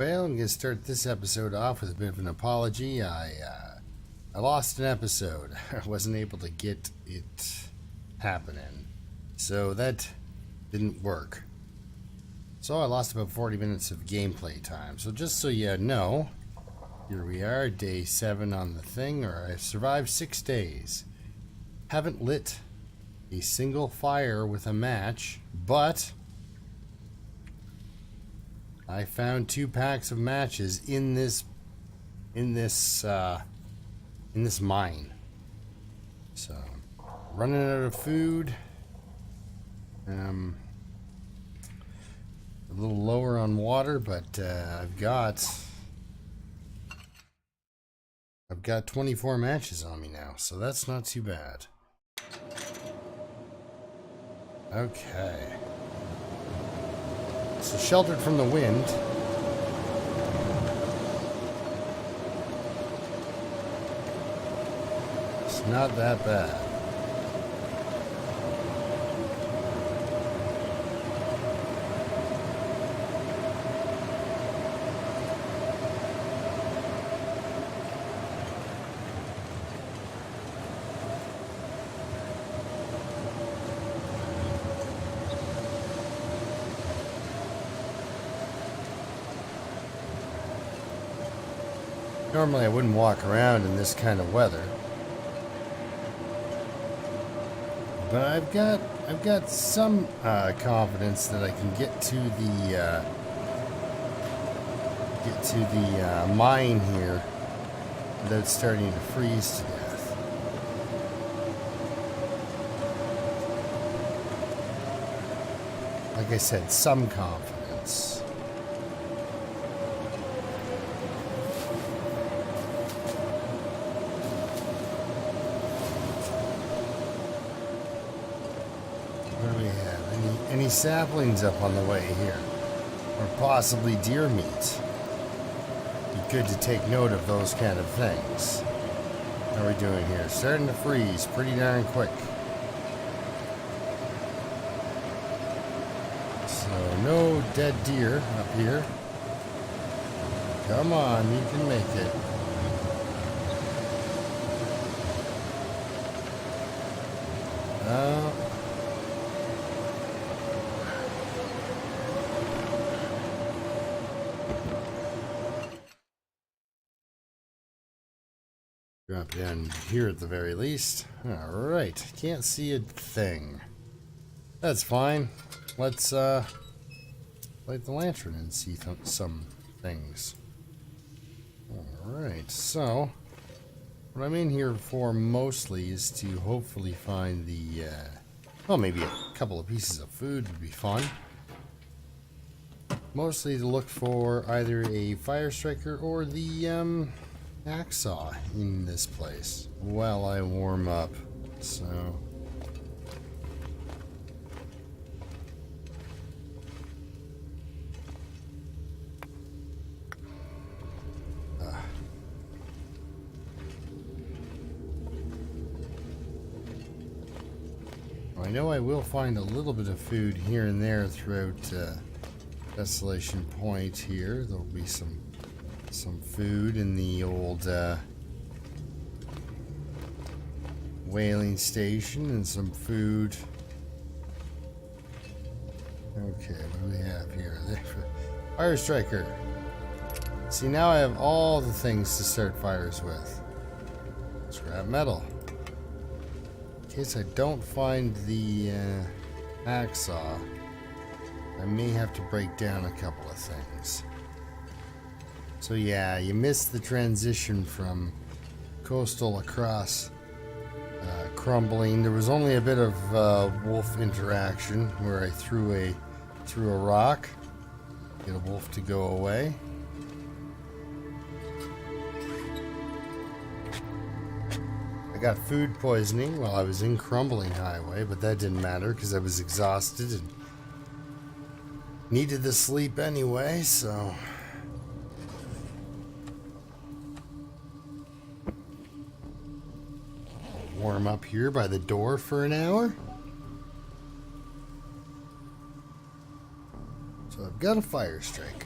Well, I'm going to start this episode off with a bit of an apology. I lost an episode. I wasn't able to get it happening. So that didn't work. So I lost about 40 minutes of gameplay time. So just so you know, here we are, day 7 on the thing, or I've survived 6 days. Haven't lit a single fire with a match, but I found 2 packs of matches in this mine. So, running out of food. A little lower on water, but I've got 24 matches on me now, so that's not too bad. Okay. So sheltered from the wind. It's not that bad. Normally I wouldn't walk around in this kind of weather, but I've got some confidence that I can get to the mine here without starting to freeze to death. Like I said, some confidence. Any saplings up on the way here, or possibly deer meat. Be good to take note of those kind of things. How are we doing here? Starting to freeze pretty darn quick. So no dead deer up here. Come on, you can make it. Drop down here at the very least. Alright, can't see a thing. That's fine. Let's light the lantern and see some things. Alright, so what I'm in here for mostly is to hopefully find the well, maybe a couple of pieces of food would be fun. Mostly to look for either a fire striker or the hacksaw in this place while I warm up. So I know I will find a little bit of food here and there throughout Desolation Point here. There'll be some food in the old whaling station and some food. Okay, what do we have here? Fire striker. See, now I have all the things to start fires with. Scrap metal. In case I don't find the hacksaw, I may have to break down a couple of things. So yeah, you missed the transition from coastal across crumbling. There was only a bit of wolf interaction where I threw a rock, get a wolf to go away. I got food poisoning while I was in Crumbling Highway, but that didn't matter because I was exhausted and needed the sleep anyway, so warm up here by the door for an hour. So I've got a fire striker.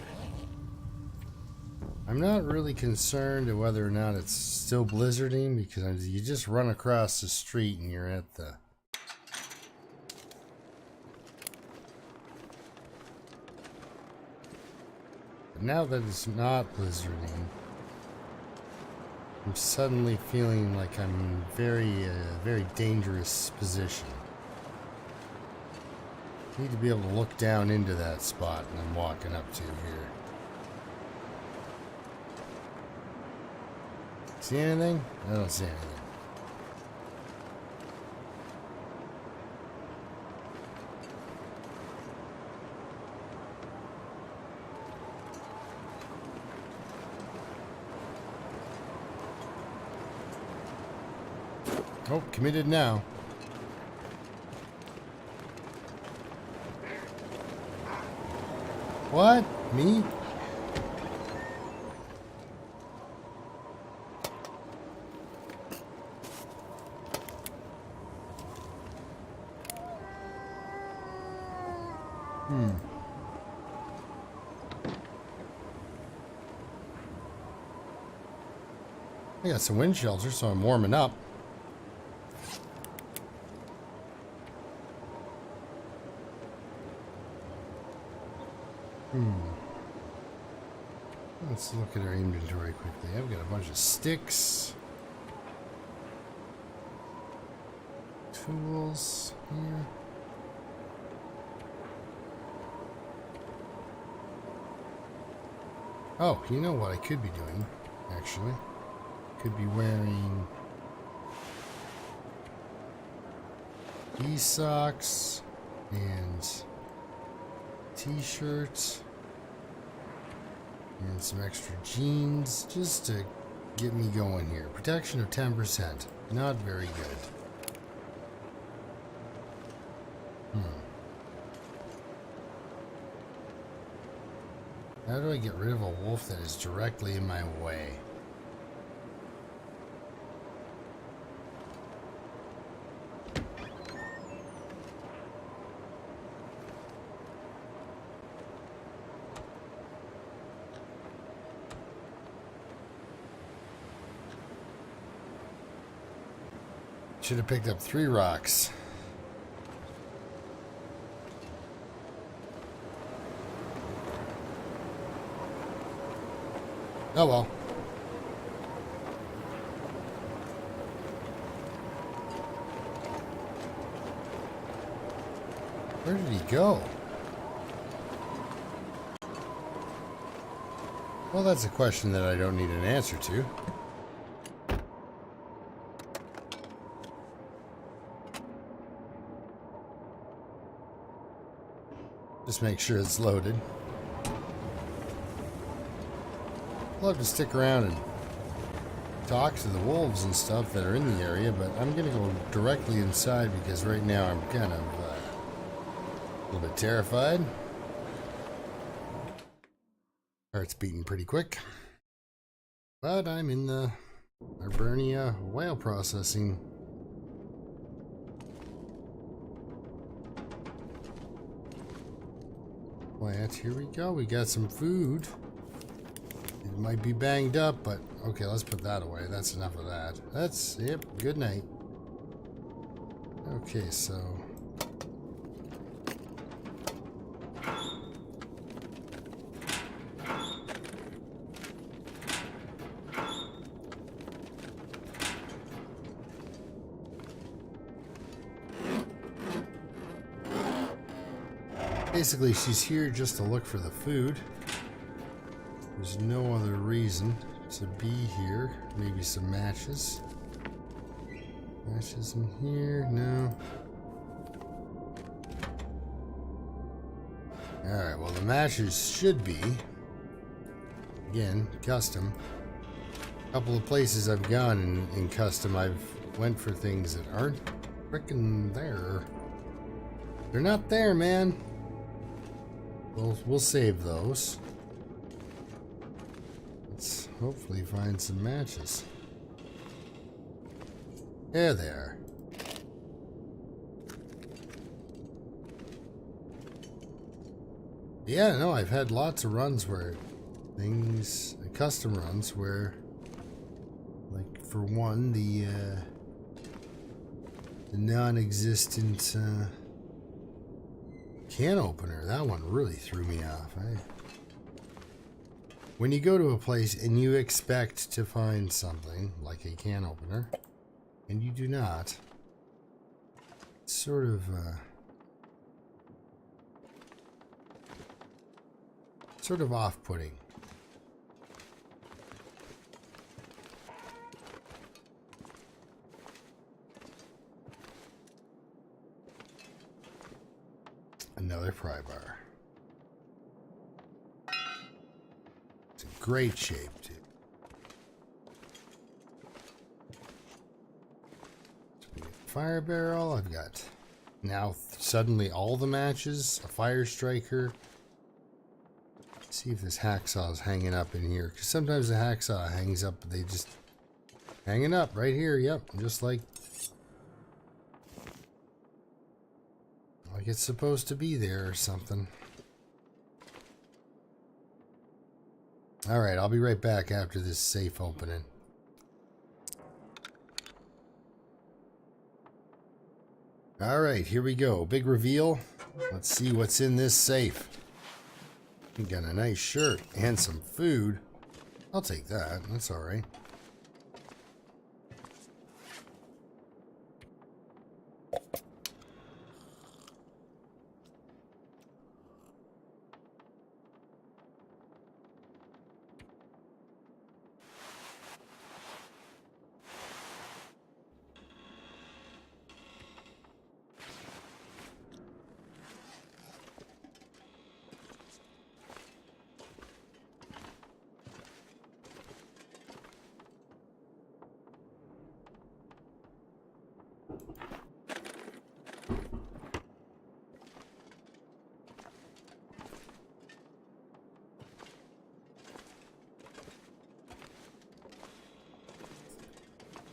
I'm not really concerned of whether or not it's still blizzarding, because you just run across the street and you're at the... But now that it's not blizzarding, I'm suddenly feeling like I'm in very dangerous position. I need to be able to look down into that spot and I'm walking up to here. See anything? I don't see anything. Oh, committed now. What? Me? I got some wind shelter, so I'm warming up. Let's look at our inventory quickly. I've got a bunch of sticks. Tools here. Oh, you know what I could be doing, actually? Could be wearing these socks and t-shirts and some extra jeans just to get me going here. Protection of 10%. Not very good. How do I get rid of a wolf that is directly in my way? Should have picked up 3 rocks. Oh well. Where did he go? Well, that's a question that I don't need an answer to. Just make sure it's loaded. Love to stick around and talk to the wolves and stuff that are in the area, but I'm gonna go directly inside because right now I'm kind of a little bit terrified. Heart's beating pretty quick, but I'm in the Hibernia whale processing. Plant. Here we go. We got some food. It might be banged up, but okay, let's put that away. That's enough of that. That's, yep, good night. Okay, so... basically, she's here just to look for the food. There's no other reason to be here. Maybe some matches. Matches in here? No. Alright, well the matches should be, again, custom. A couple of places I've gone in custom, I've went for things that aren't frickin' there. They're not there, man. We'll save those. Let's hopefully find some matches. There they are. Yeah, no, I've had lots of runs where things custom runs where, like, for one, the non-existent can opener, that one really threw me off. When you go to a place and you expect to find something like a can opener, and you do not, it's sort of off-putting. Another pry bar. It's in great shape, too. Fire barrel. I've got now suddenly all the matches. A fire striker. Let's see if this hacksaw is hanging up in here. Because sometimes the hacksaw hangs up. They just hanging up right here. Yep, just like it's supposed to be there or something. Alright, I'll be right back after this safe opening. Alright, here we go. Big reveal. Let's see what's in this safe. We got a nice shirt and some food. I'll take that. That's alright.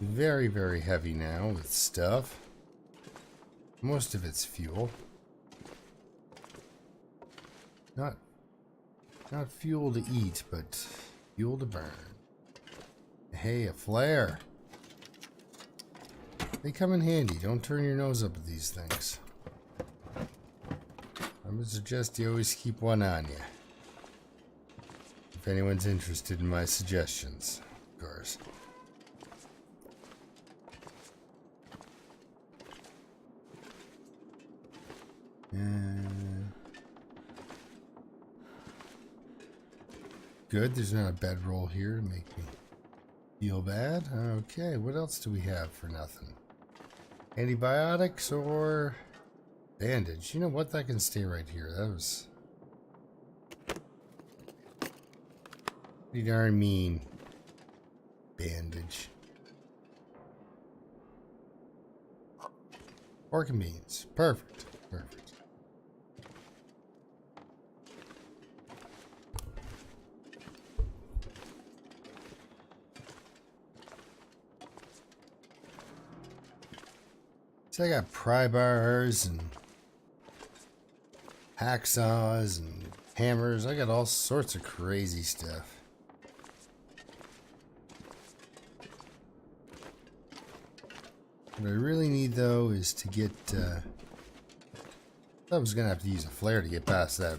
Very, very heavy now with stuff. Most of it's fuel. Not fuel to eat, but fuel to burn. Hey, a flare. They come in handy. Don't turn your nose up at these things. I would suggest you always keep one on you. If anyone's interested in my suggestions, of course. Good, there's not a bedroll here to make me feel bad. Okay, what else do we have for nothing? Antibiotics or bandage? You know what? That can stay right here. That was pretty darn mean. Bandage. Pork and beans. Perfect. Perfect. So I got pry bars and hacksaws and hammers. I got all sorts of crazy stuff. What I really need though is to get I was gonna have to use a flare to get past that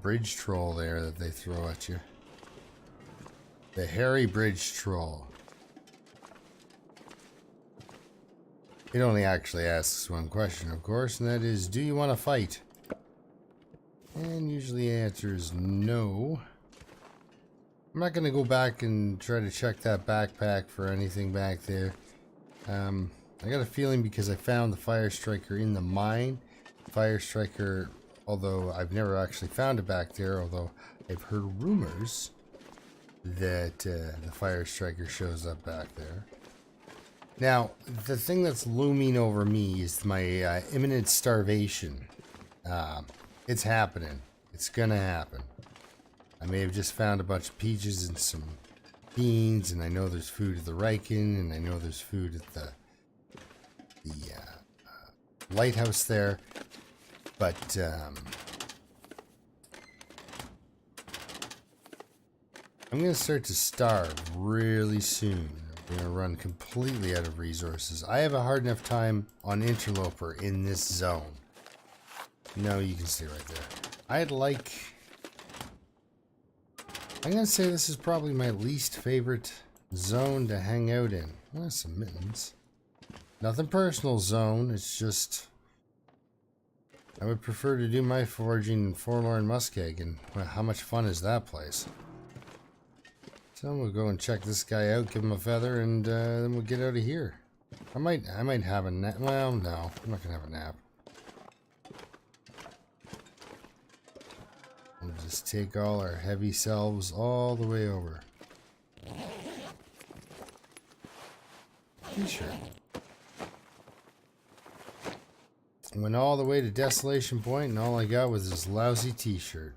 bridge troll there that they throw at you. The hairy bridge troll. It only actually asks one question, of course, and that is, do you want to fight? And usually the answer is no. I'm not going to go back and try to check that backpack for anything back there. I got a feeling because I found the fire striker in the mine. Fire striker, although I've never actually found it back there, although I've heard rumors that the fire striker shows up back there. Now, the thing that's looming over me is my imminent starvation. It's happening. It's gonna happen. I may have just found a bunch of peaches and some beans, and I know there's food at the Riken, and I know there's food at the lighthouse there. But I'm going to start to starve really soon. I'm going to run completely out of resources. I have a hard enough time on Interloper in this zone. No, you can stay right there. I'm going to say this is probably my least favorite zone to hang out in. Oh, some mittens. Nothing personal, zone. It's just... I would prefer to do my foraging in Forlorn Muskeg, and well, how much fun is that place? So we'll go and check this guy out, give him a feather, and then we'll get out of here. I might have a nap. Well, no, I'm not gonna have a nap. We'll just take all our heavy selves all the way over. T-shirt. Went all the way to Desolation Point, and all I got was this lousy t-shirt.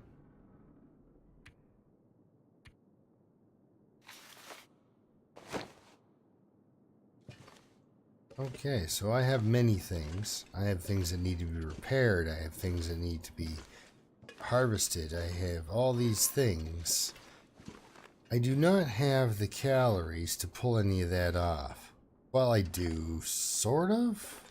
Okay, so I have many things. I have things that need to be repaired. I have things that need to be harvested. I have all these things. I do not have the calories to pull any of that off. Well, I do, sort of.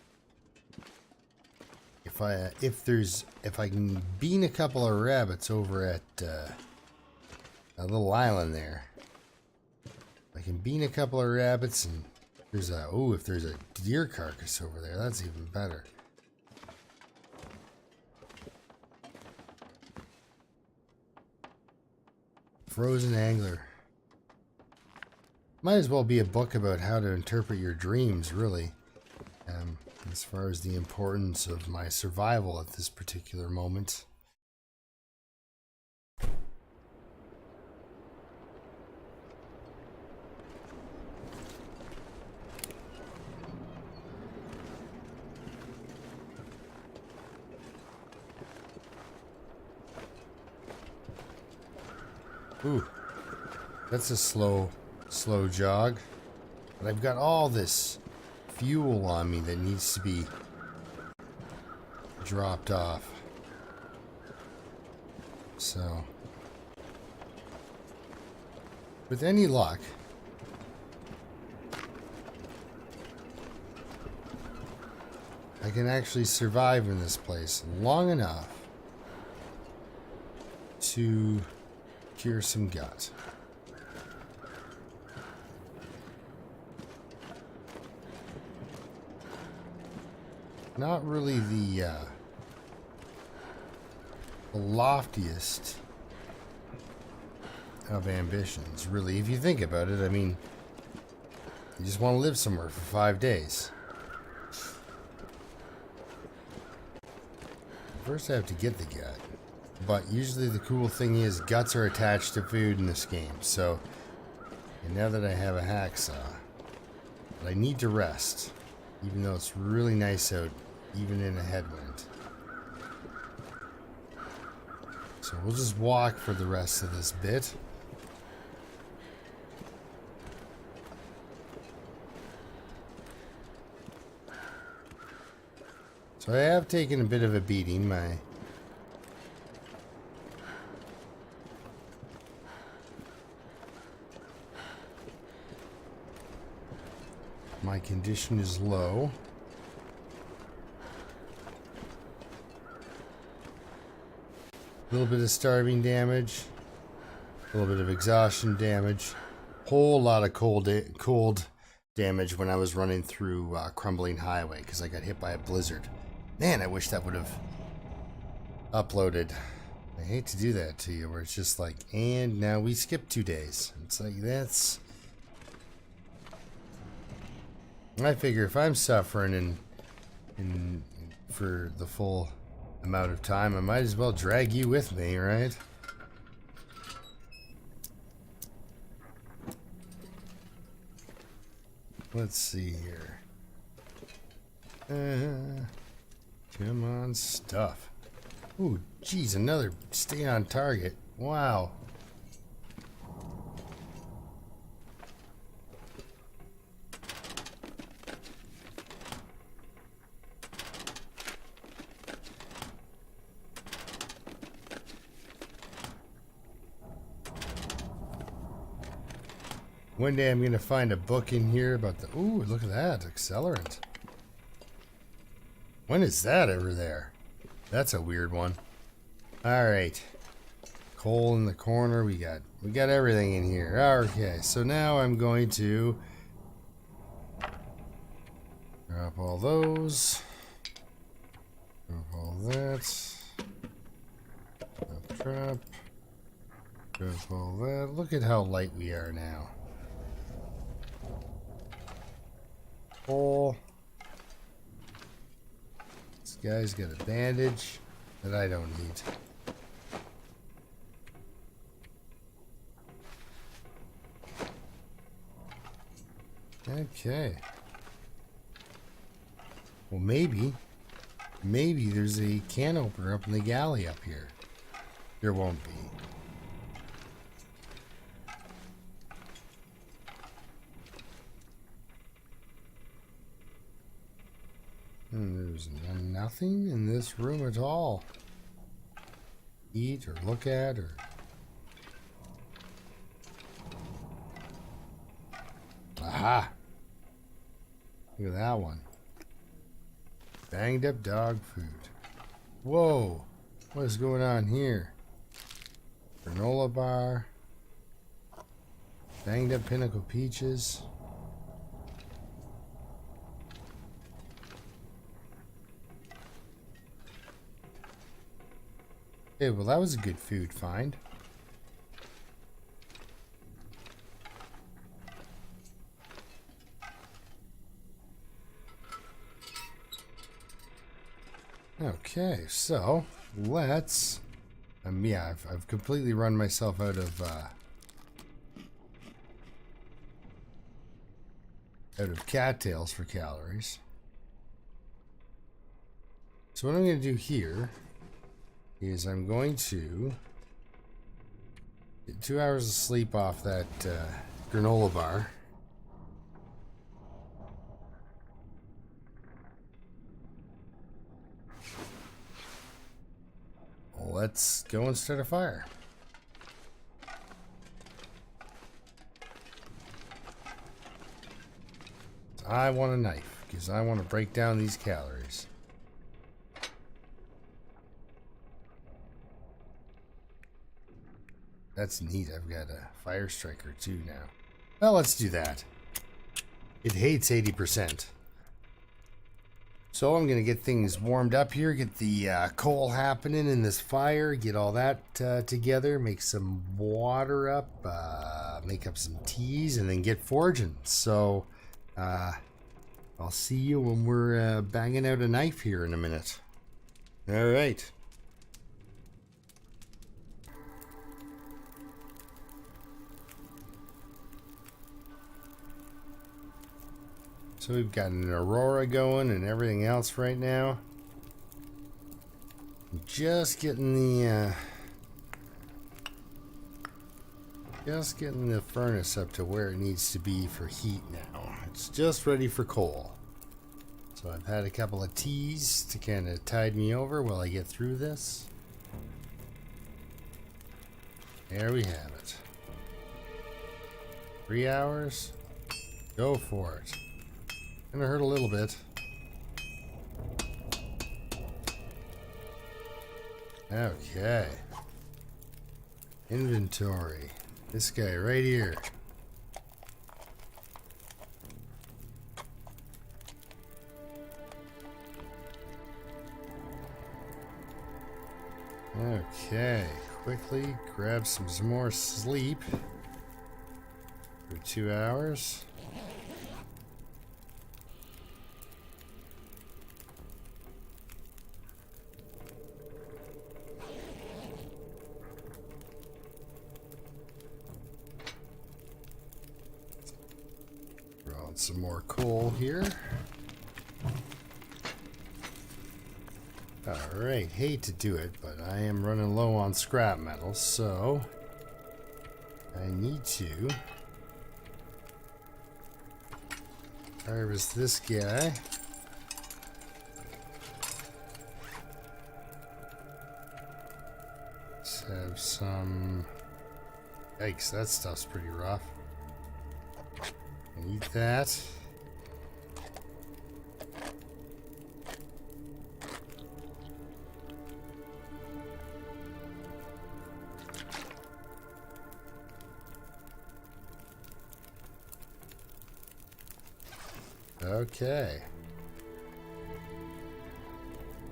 If I can bean a couple of rabbits over at a little island there. I can bean a couple of rabbits, and there's a if there's a deer carcass over there, that's even better. Frozen Angler. Might as well be a book about how to interpret your dreams, really. As far as the importance of my survival at this particular moment. Ooh, that's a slow jog. But I've got all this fuel on me that needs to be dropped off. So, with any luck, I can actually survive in this place long enough to cure some gut. Not really the loftiest of ambitions, really. If you think about it, I mean, you just want to live somewhere for 5 days. First I have to get the gut. But usually the cool thing is guts are attached to food in this game. So, and now that I have a hacksaw, but I need to rest. Even though it's really nice out, even in a headwind. So we'll just walk for the rest of this bit. So I have taken a bit of a beating. My condition is low. A little bit of starving damage. A little bit of exhaustion damage. Whole lot of cold damage when I was running through Crumbling Highway because I got hit by a blizzard. Man, I wish that would have uploaded. I hate to do that to you where it's just like, and now we skip 2 days. It's like, that's... I figure if I'm suffering and for the full amount of time, I might as well drag you with me, right? Let's see here. Come on, stuff. Ooh, geez, another stay on target. Wow. One day I'm gonna find a book in here about the. Ooh, look at that accelerant. When is that ever there? That's a weird one. All right, coal in the corner. We got everything in here. Okay, so now I'm going to drop all those. Drop all that. Trap. Drop all that. Look at how light we are now. Coal. This guy's got a bandage that I don't need. Okay. Well, maybe there's a can opener up in the galley up here. There won't be. There's nothing in this room at all. Eat or look at or... Aha! Look at that one. Banged up dog food. Whoa! What is going on here? Granola bar. Banged up Pinnacle peaches. Okay, well that was a good food find. Okay, so let's. Yeah, I've completely run myself out of cattails for calories. So what I'm going to do here is I'm going to get 2 hours of sleep off that granola bar. Let's go and start a fire. I want a knife because I want to break down these calories. That's neat. I've got a fire striker too now. Well, let's do that. It hates 80%. So I'm going to get things warmed up here, get the coal happening in this fire, get all that together, make some water up, make up some teas, and then get foraging. So I'll see you when we're banging out a knife here in a minute. All right. So we've got an Aurora going and everything else right now. Just getting the furnace up to where it needs to be for heat now. It's just ready for coal. So I've had a couple of teas to kind of tide me over while I get through this. There we have it. 3 hours. Go for it. Gonna hurt a little bit. Okay. Inventory. This guy right here. Okay. Quickly grab some more sleep for 2 hours. Some more coal here. Alright, hate to do it, but I am running low on scrap metal, so I need to harvest this guy. Let's have some. Yikes, that stuff's pretty rough. Eat that. Okay.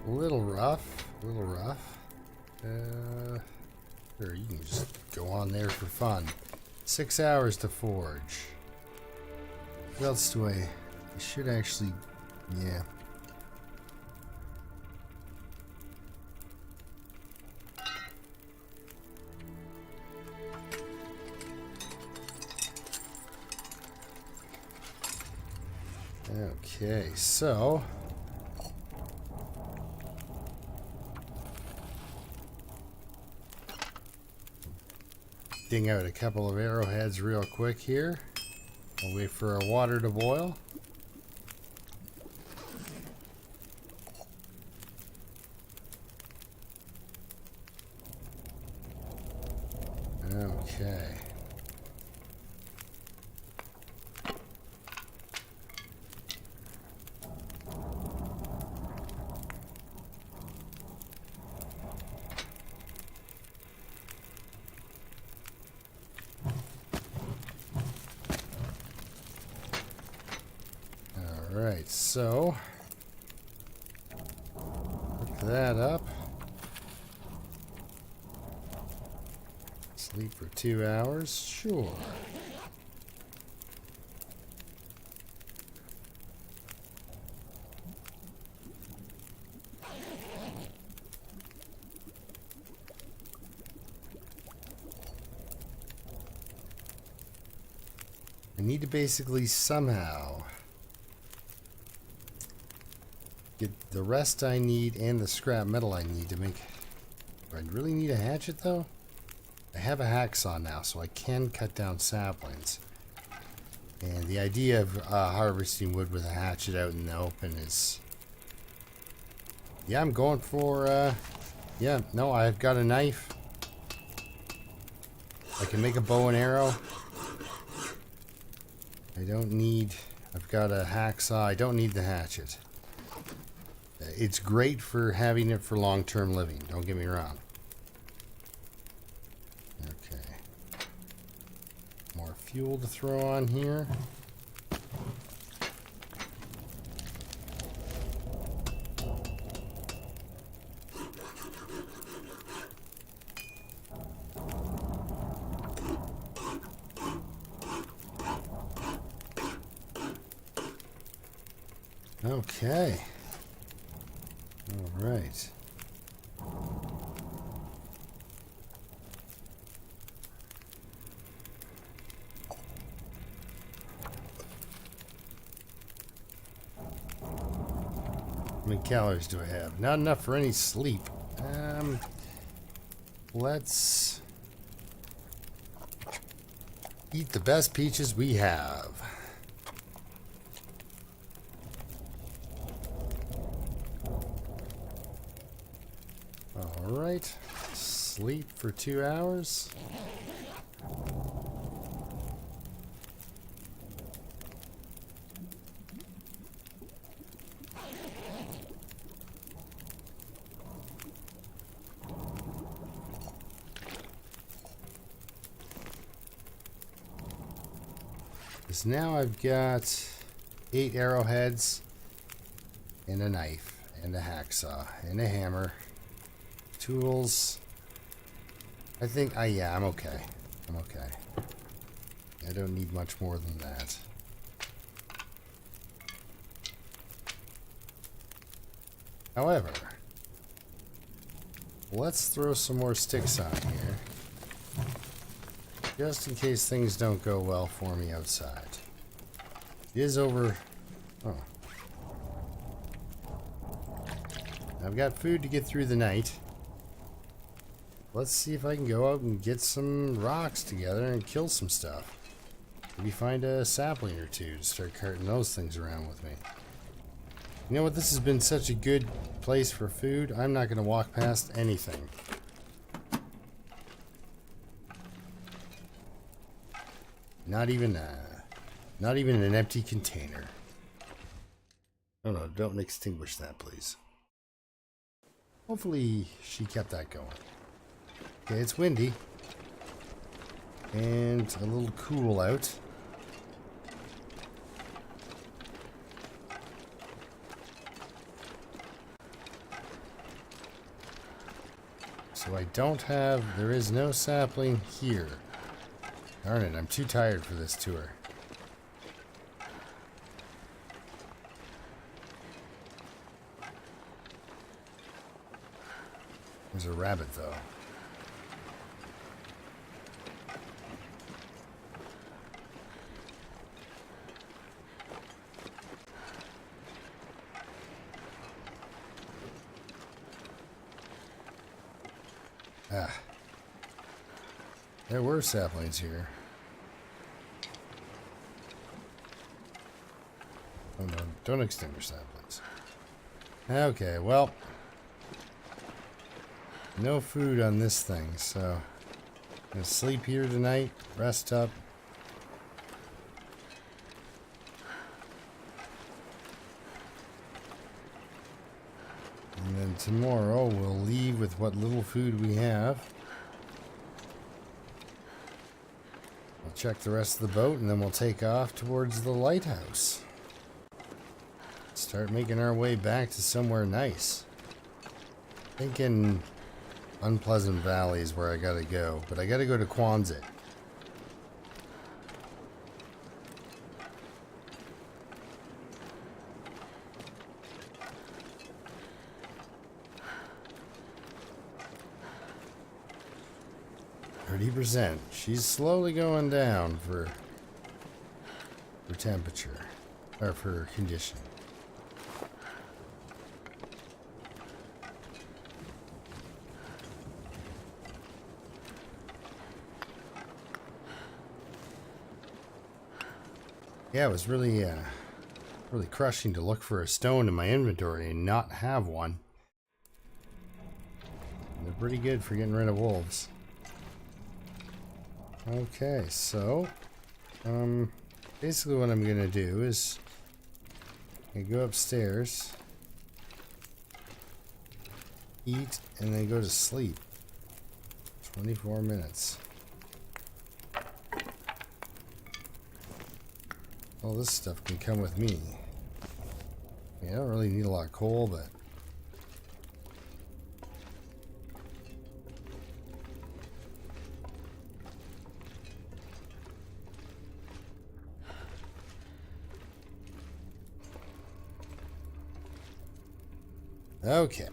A little rough. A little rough. Sure, you can just go on there for fun. 6 hours to forge. What else do I should actually... Yeah. Okay, so... Ding out a couple of arrowheads real quick here. I'll wait for our water to boil. Okay. Alright, so pick that up. Sleep for 2 hours? Sure. I need to basically somehow get the rest I need and the scrap metal I need to make... Do I really need a hatchet though? I have a hacksaw now, so I can cut down saplings. And the idea of harvesting wood with a hatchet out in the open is... Yeah, I'm going for... Yeah, no, I've got a knife. I can make a bow and arrow. I don't need... I've got a hacksaw. I don't need the hatchet. It's great for having it for long-term living. Don't get me wrong. Okay. More fuel to throw on here. Okay. All right. How many calories do I have? Not enough for any sleep. Let's eat the best peaches we have. All right. Sleep for 2 hours. Because now I've got 8 arrowheads and a knife and a hacksaw and a hammer. Tools. I think, yeah, I'm okay. I'm okay. I don't need much more than that. However, let's throw some more sticks on here. Just in case things don't go well for me outside. It is over... Oh. I've got food to get through the night. Let's see if I can go out and get some rocks together and kill some stuff. Maybe find a sapling or two to start carting those things around with me. You know what? This has been such a good place for food. I'm not going to walk past anything. Not even Not even an empty container. Oh no, don't extinguish that, please. Hopefully she kept that going. Okay, it's windy. And a little cool out. So I don't have, there is no sapling here. Darn it, I'm too tired for this tour. There's a rabbit though. Ah. There were saplings here. Oh no, don't extinguish that, please. Okay, well. No food on this thing, so I'm gonna sleep here tonight, rest up. And then tomorrow we'll leave with what little food we have. We'll check the rest of the boat and then we'll take off towards the lighthouse. Start making our way back to somewhere nice. Thinking Unpleasant Valley is where I gotta go, but I gotta go to Quonset. 30%. She's slowly going down for temperature, or for condition. Yeah, it was really crushing to look for a stone in my inventory and not have one. And they're pretty good for getting rid of wolves. Okay, so basically what I'm gonna do is I go upstairs, eat, and then go to sleep. 24 minutes. All this stuff can come with me. I don't really need a lot of coal, but okay.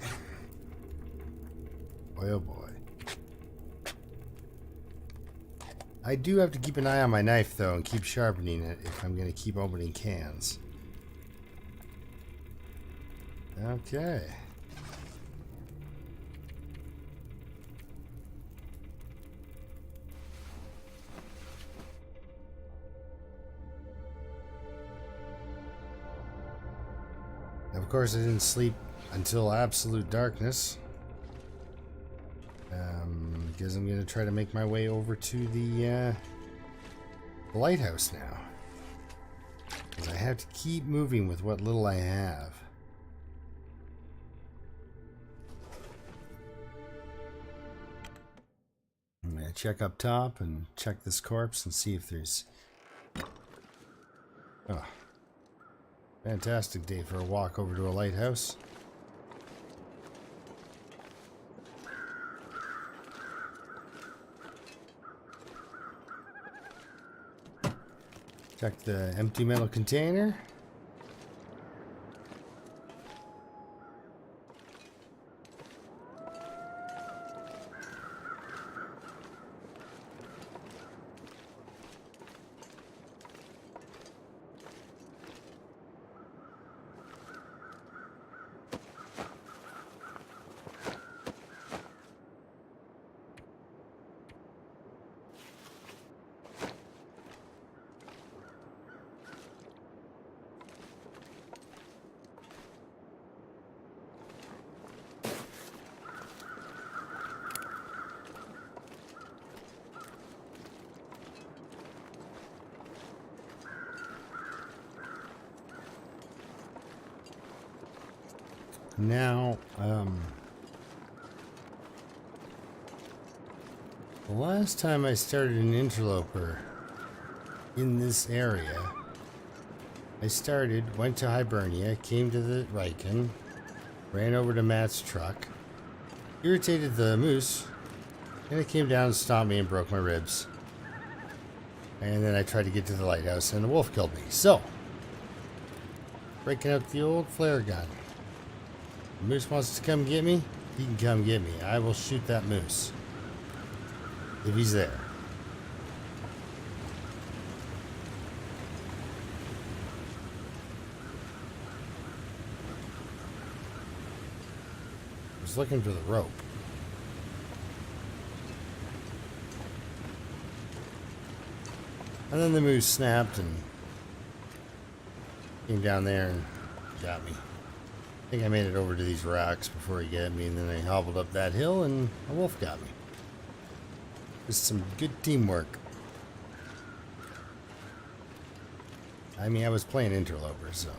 Boy, oh boy. I do have to keep an eye on my knife, though, and keep sharpening it if I'm going to keep opening cans. Okay. Of course, I didn't sleep until absolute darkness. Because I'm going to try to make my way over to the lighthouse now. Because I have to keep moving with what little I have. I'm going to check up top and check this corpse and see if there's... Oh. Fantastic day for a walk over to a lighthouse. Check the empty metal container. Now, the last time I started an interloper in this area, I went to Hibernia, came to the Riken, ran over to Matt's truck, irritated the moose, and it came down and stomped me and broke my ribs. And then I tried to get to the lighthouse and the wolf killed me. So, breaking out the old flare gun. The moose wants to come get me, he can come get me. I will shoot that moose. If he's there. I was looking for the rope. And then the moose snapped and came down there and got me. I think I made it over to these rocks before he got me, and then I hobbled up that hill and a wolf got me. Just some good teamwork. I mean, I was playing interloper, so.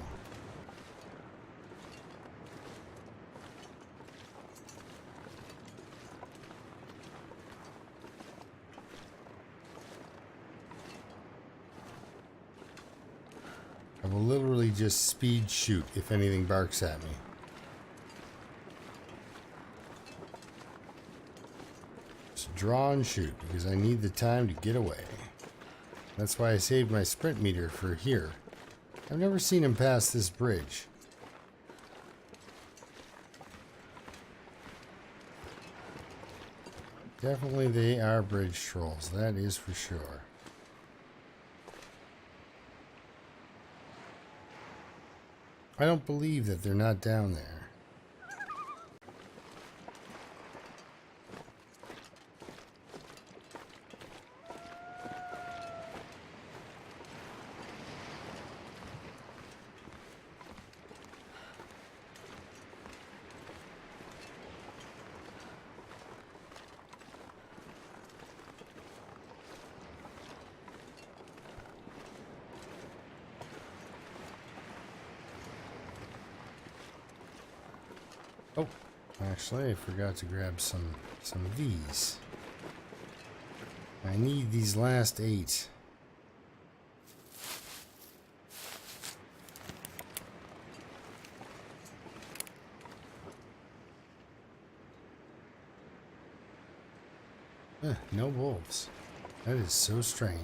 I will literally just speed shoot if anything barks at me. Just draw and shoot because I need the time to get away. That's why I saved my sprint meter for here. I've never seen him pass this bridge. Definitely they are bridge trolls, that is for sure. I don't believe that they're not down there. Oh, actually, I forgot to grab some of these. I need these last 8. No wolves. That is so strange.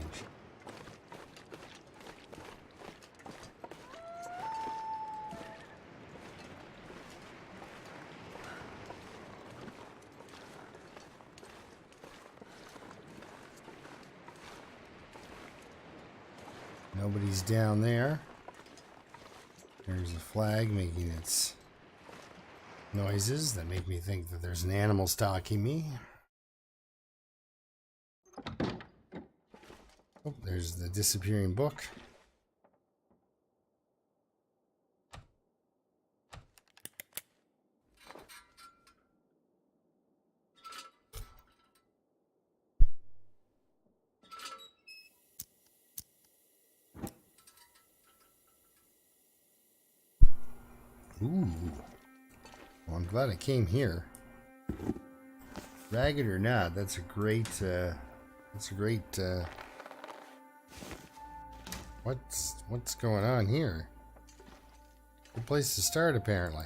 Nobody's down there. There's a flag making its noises that make me think that there's an animal stalking me. Oh, there's the disappearing book. Ooh. Well, I'm glad I came here. Ragged or not, that's a great, what's going on here? Good place to start, apparently.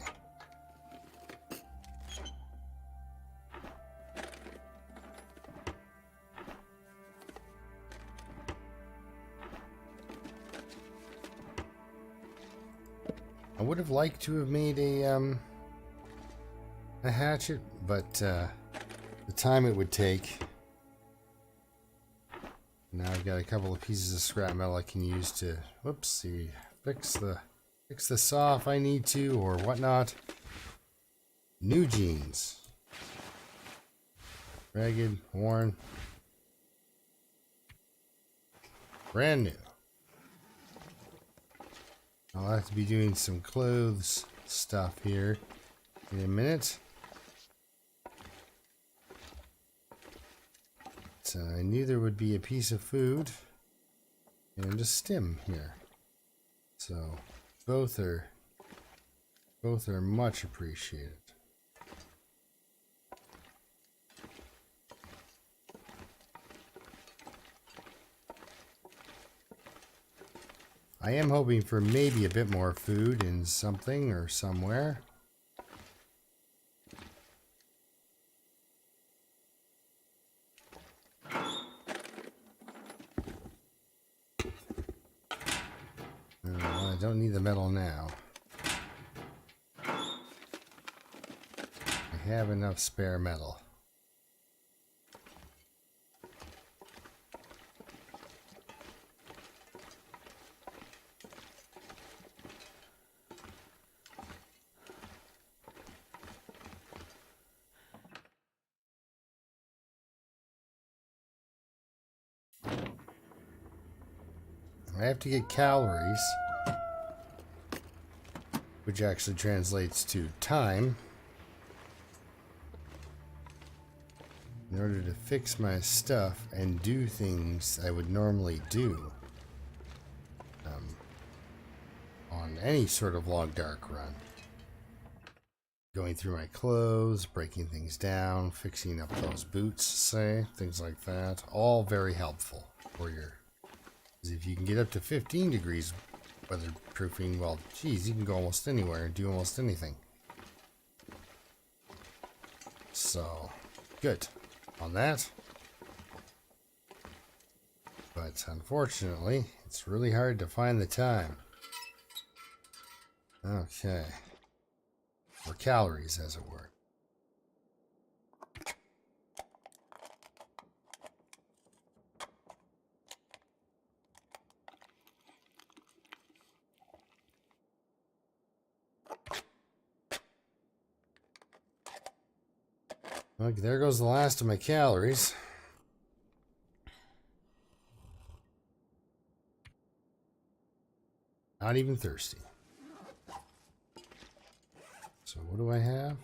I would have liked to have made a hatchet, but the time it would take. Now I've got a couple of pieces of scrap metal I can use to, whoopsie, fix the saw if I need to or whatnot. New jeans, ragged, worn, brand new. I'll have to be doing some clothes stuff here in a minute. So I knew there would be a piece of food and a stem here. So both are Both are much appreciated. I am hoping for maybe a bit more food in something or somewhere. I don't need the metal now. I have enough spare metal. I have to get calories, which actually translates to time, in order to fix my stuff and do things I would normally do on any sort of long dark run. Going through my clothes, breaking things down, fixing up those boots, say, things like that. All very helpful for your... Because if you can get up to 15 degrees weatherproofing, well, geez, you can go almost anywhere and do almost anything. So, good on that. But unfortunately, it's really hard to find the time. Okay. Or calories, as it were. Okay, there goes the last of my calories. Not even thirsty. So what do I have?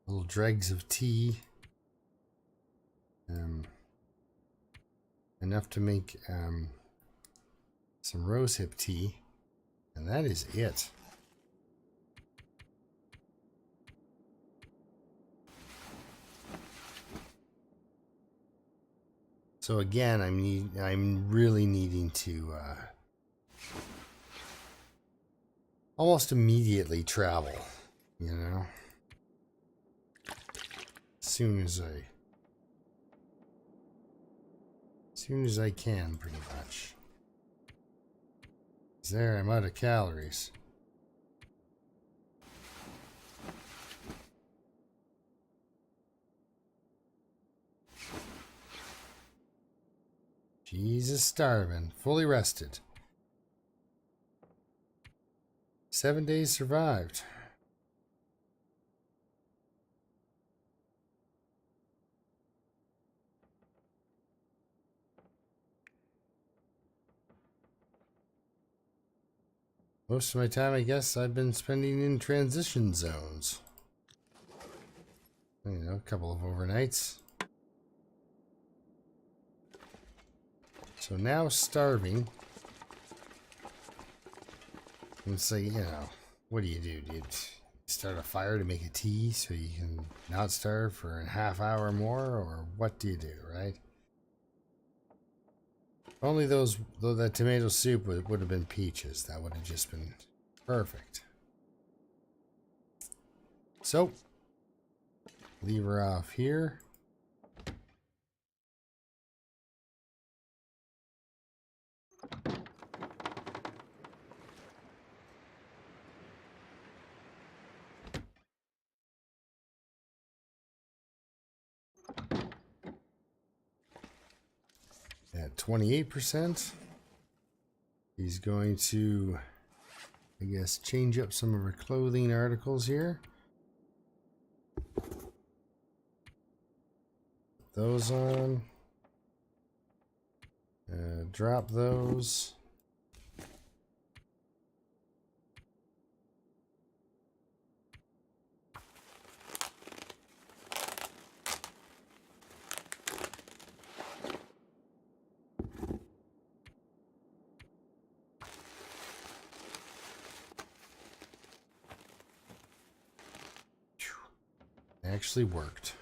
Little dregs of tea. Enough to make some rosehip tea. And that is it. So again, I'm really needing to almost immediately travel, you know, as soon as I can, pretty much. 'Cause there, I'm out of calories. Jesus, starving, fully rested. 7 days survived. Most of my time, I guess, I've been spending in transition zones. You know, a couple of overnights. So now starving. And say, you know, what do? Do you start a fire to make a tea so you can not starve for a half hour more? Or what do you do, right? Only though that tomato soup would have been peaches. That would have just been perfect. So, leave her off here. At 28%. He's going to, I guess, change up some of her clothing articles here. Put those on. Drop those. actually worked.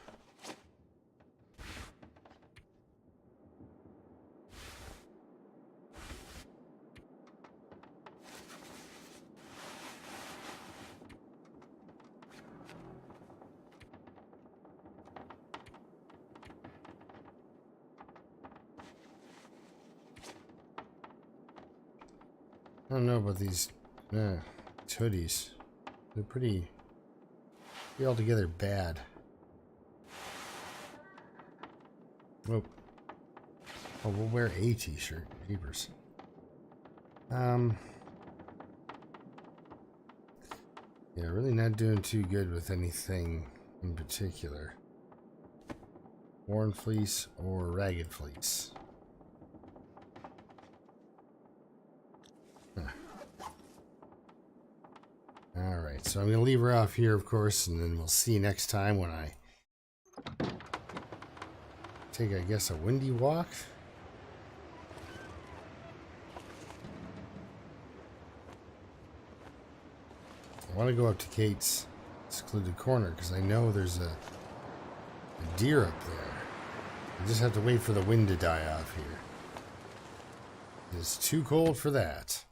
I don't know about these hoodies. They're pretty altogether bad. Oh, we'll wear a t-shirt. Jeepers. Yeah, really not doing too good with anything in particular. Worn fleece or ragged fleece. Alright, so I'm going to leave her off here, of course, and then we'll see you next time when I take, I guess, a windy walk. I want to go up to Kate's secluded corner because I know there's a deer up there. I just have to wait for the wind to die off here. It's too cold for that.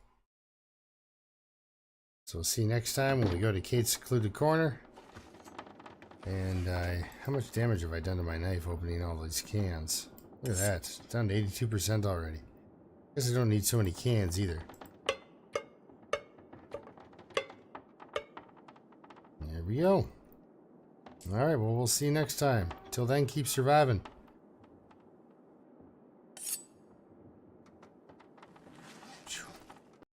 So we'll see you next time when we go to Kate's secluded corner. And how much damage have I done to my knife opening all these cans? Look at that. It's down to 82% already. Guess I don't need so many cans either. There we go. Alright, well, we'll see you next time. Till then, keep surviving.